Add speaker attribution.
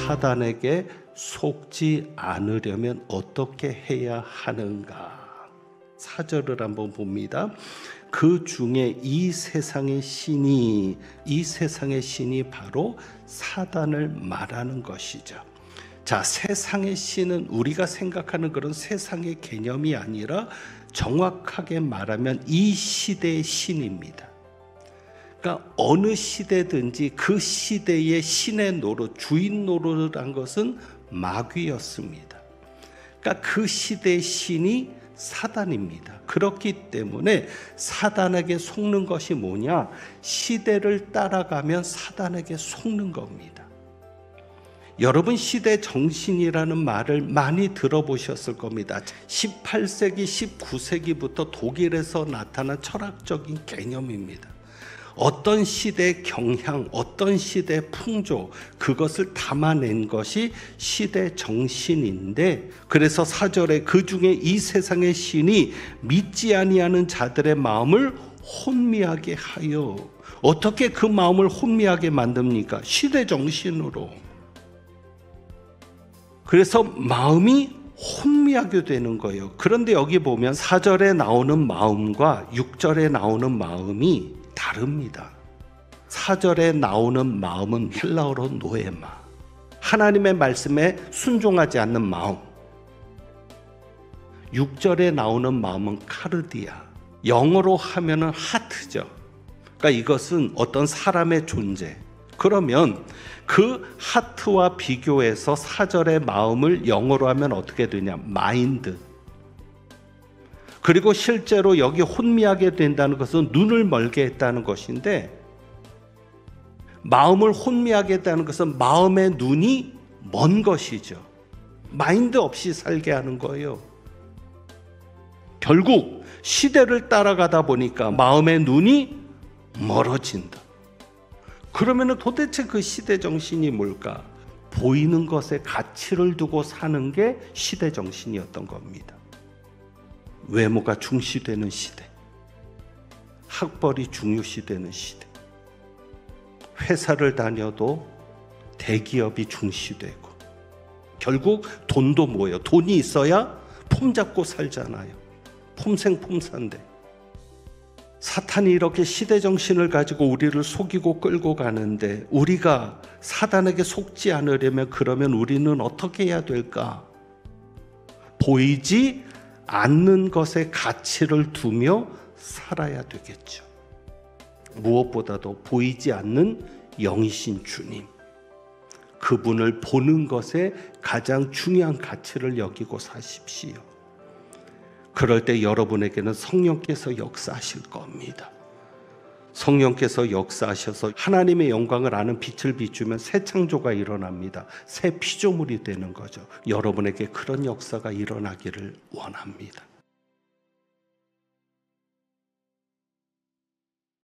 Speaker 1: 사단에게 속지 않으려면 어떻게 해야 하는가? 4절을 한번 봅니다. 그 중에 이 세상의 신이 바로 사단을 말하는 것이죠. 자, 세상의 신은 우리가 생각하는 그런 세상의 개념이 아니라 정확하게 말하면 이 시대의 신입니다. 그러니까 어느 시대든지 그 시대의 신의 노릇, 주인 노릇을 한 것은 마귀였습니다. 그러니까 그 시대의 신이 사단입니다. 그렇기 때문에 사단에게 속는 것이 뭐냐? 시대를 따라가면 사단에게 속는 겁니다. 여러분, 시대 정신이라는 말을 많이 들어보셨을 겁니다. 18세기, 19세기부터 독일에서 나타난 철학적인 개념입니다. 어떤 시대의 경향, 어떤 시대의 풍조, 그것을 담아낸 것이 시대 정신인데, 그래서 4절에 그 중에 이 세상의 신이 믿지 아니하는 자들의 마음을 혼미하게 하여. 어떻게 그 마음을 혼미하게 만듭니까? 시대 정신으로. 그래서 마음이 혼미하게 되는 거예요. 그런데 여기 보면 4절에 나오는 마음과 6절에 나오는 마음이 다릅니다. 4절에 나오는 마음은 헬라어로 노에마, 하나님의 말씀에 순종하지 않는 마음. 6절에 나오는 마음은 카르디아, 영어로 하면은 하트죠. 그러니까 이것은 어떤 사람의 존재. 그러면 그 하트와 비교해서 4절의 마음을 영어로 하면 어떻게 되냐? 마인드. 그리고 실제로 여기 혼미하게 된다는 것은 눈을 멀게 했다는 것인데, 마음을 혼미하게 했다는 것은 마음의 눈이 먼 것이죠. 마인드 없이 살게 하는 거예요. 결국 시대를 따라가다 보니까 마음의 눈이 멀어진다. 그러면 도대체 그 시대 정신이 뭘까? 보이는 것에 가치를 두고 사는 게 시대 정신이었던 겁니다. 외모가 중시되는 시대, 학벌이 중요시되는 시대, 회사를 다녀도 대기업이 중시되고, 결국 돈도 뭐예요? 돈이 있어야 폼 잡고 살잖아요. 폼생폼사인데 사탄이 이렇게 시대 정신을 가지고 우리를 속이고 끌고 가는데, 우리가 사단에게 속지 않으려면 그러면 우리는 어떻게 해야 될까? 보이지 않는 것에 가치를 두며 살아야 되겠죠. 무엇보다도 보이지 않는 영이신 주님, 그분을 보는 것에 가장 중요한 가치를 여기고 사십시오. 그럴 때 여러분에게는 성령께서 역사하실 겁니다. 성령께서 역사하셔서 하나님의 영광을 아는 빛을 비추면 새 창조가 일어납니다. 새 피조물이 되는 거죠. 여러분에게 그런 역사가 일어나기를 원합니다.